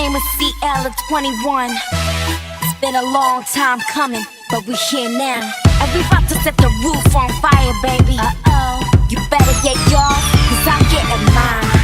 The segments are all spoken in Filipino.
name is CL of 21. It's been a long time coming, but we here now. And we about to set the roof on fire, baby. Uh-oh. You better get yours, cause I'm getting mine.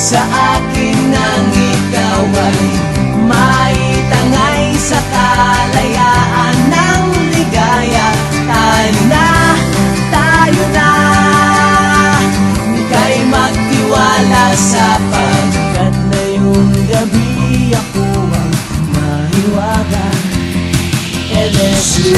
sa akin nang ikaw ay maitangay sa kalayaan ng ligaya. Tayo na, tayo na, ika'y magtiwala sapagkat ngayong gabi ako ang mahiwaga. LSU.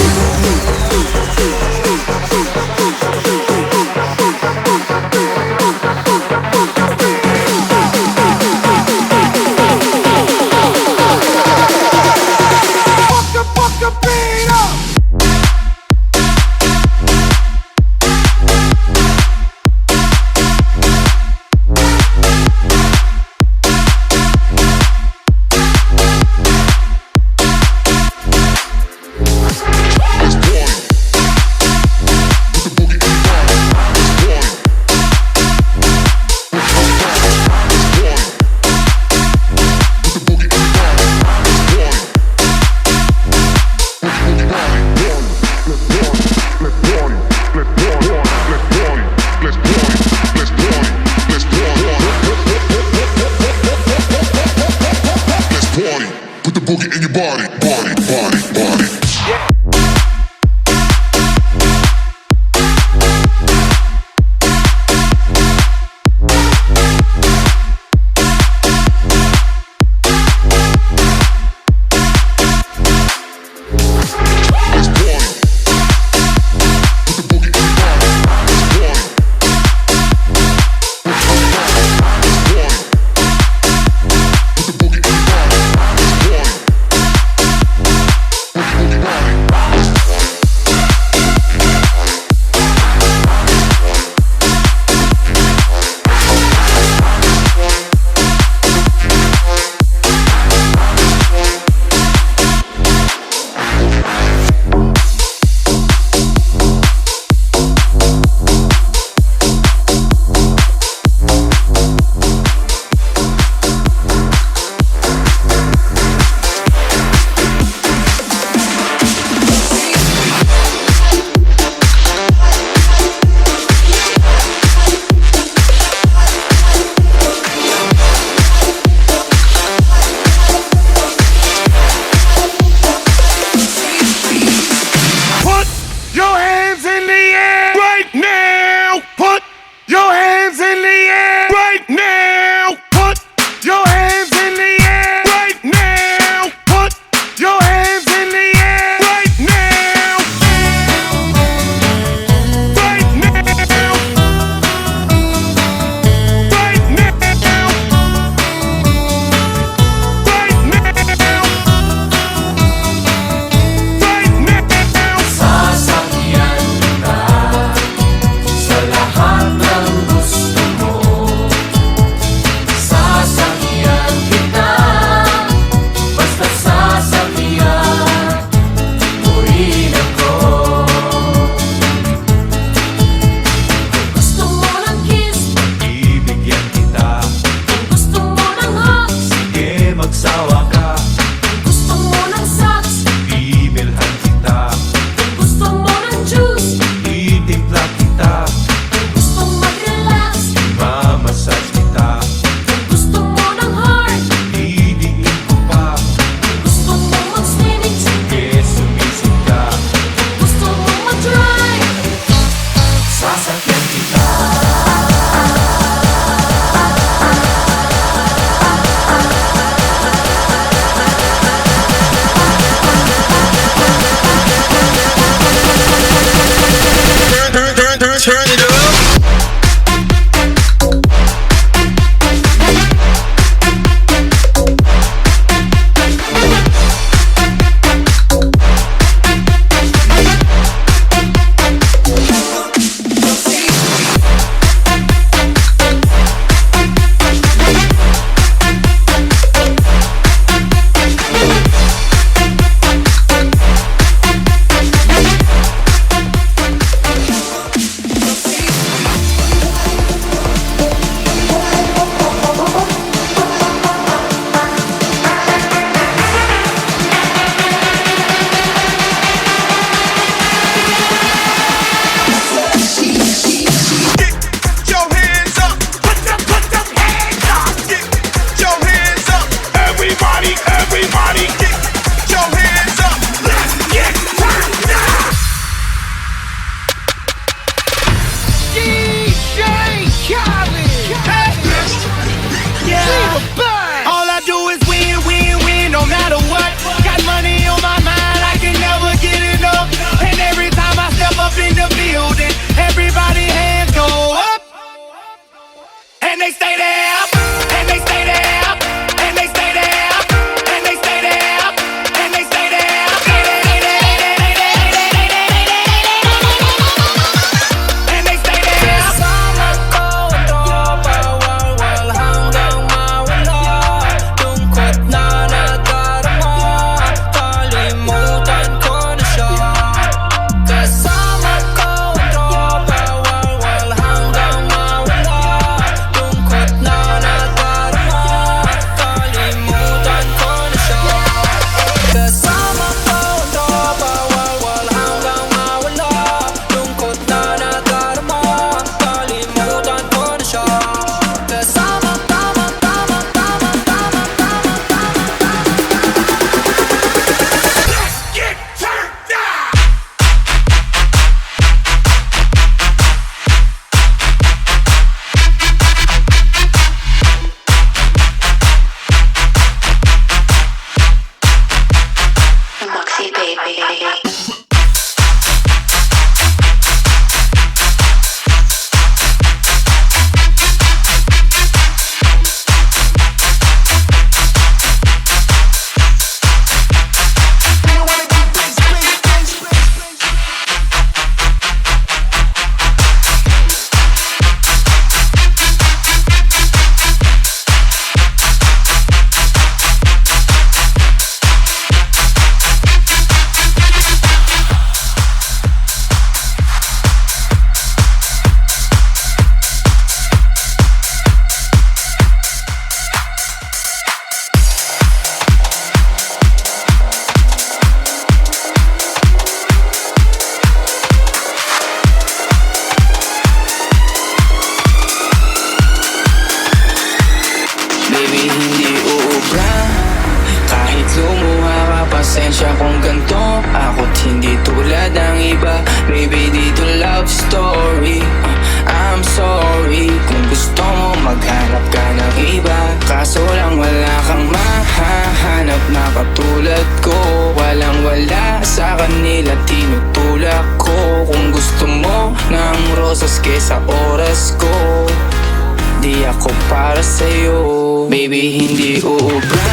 para sa'yo. Baby, hindi uubra.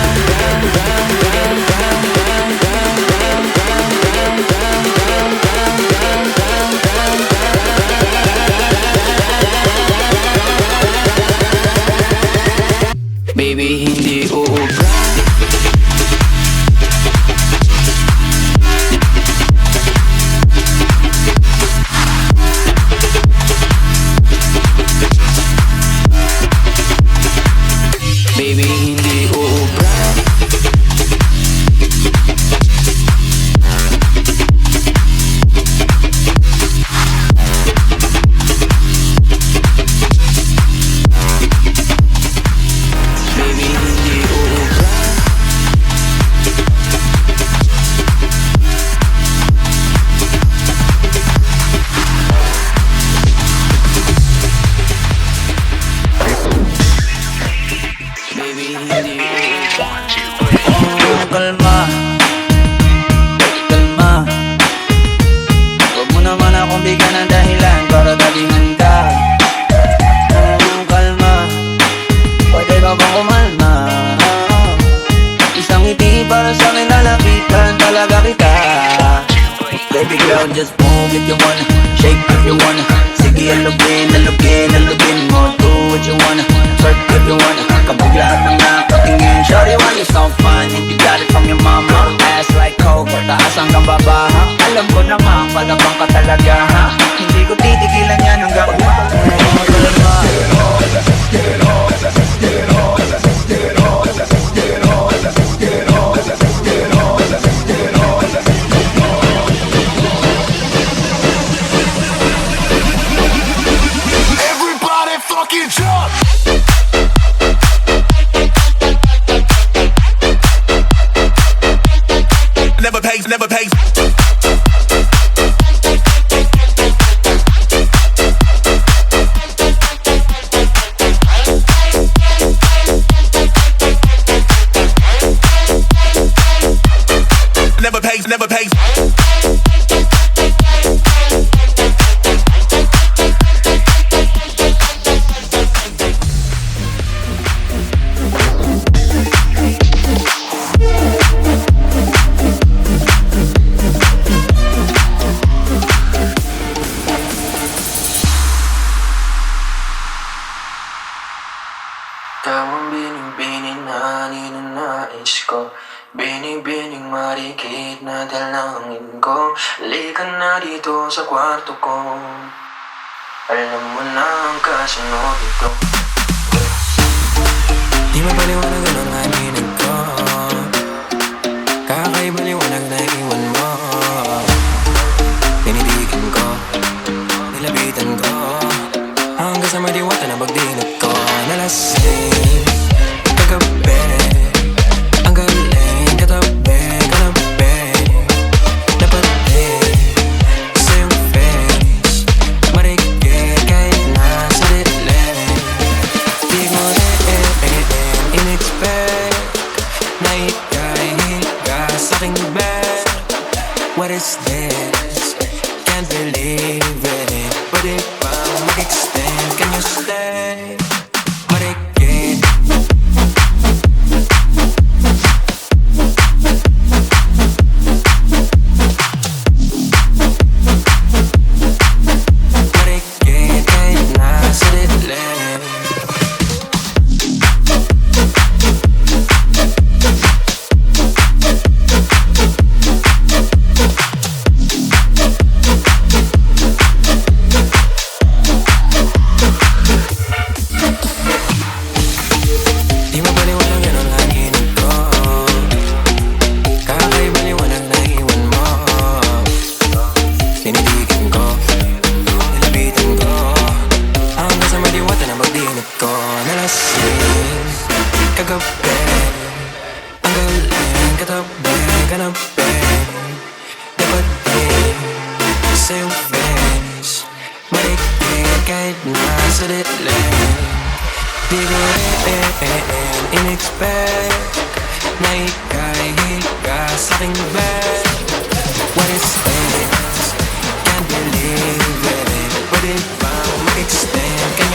Baby, hindi uubra. Baby, hindi uubra. Baby, hindi uubra. Baby, hindi uubra. Kalma, kalma. Huwag mo naman akong bigyan ng dahilan para dalihan ka. Kalma, pwede ka bang kumalma? Isang ngiti para sa akin, lalapitan talaga kita. Baby girl, just move if you wanna, shake if you wanna. Sige, alugin, alugin, alugin mo. Do what you wanna, twerk if you wanna. Kabog lahat ng nakatingin. Shorty, why you so fun? If you got it from your mama, ass like coke, taas hanggang baba, ha? Alam ko naman, palabang ka talaga, ha? Hindi ko titigilan yan hanggang Everybody fucking jump! Never pays, never pays. Never pays, never pays. Ikaw ang binibining na ninanais ko. Binibining marikit na dalangin ko. Halika na dito sa kwarto ko. Alam mo na ang kasunod ito. Di mapaliwanag ang hanginin ko. Kakaibaliwanag na iwan mo. Pinitigin ko, nilapitan ko, hanggang sa madiwata na pagdinig ko. Nalasing kagabi, ang galing katabi, katabi. Dapat sa iyong face, marikit kahit nasa dilim. Di ko in-expect na ika'y higa sa aking bed. What is this? Can't believe it. Pwede bang mag-extend? Can you stay? Marikit. Marikit kahit nasa dilim. Di mapaliwanag yan ang hanginin ko. Kakaibaliwanag na iwan mo. Pinitigin ko, nilapitan ko, hanggang sa madiwata na pagdinig ko. Nalasing kagabi, ang galing katabi, kanabi. Dapat sa iyong face, marikit kahit nasa dilim. Di ko in-expect na ika'y higa sa aking bed. What is this? Can't believe it. Pwede bang mag-extend? Can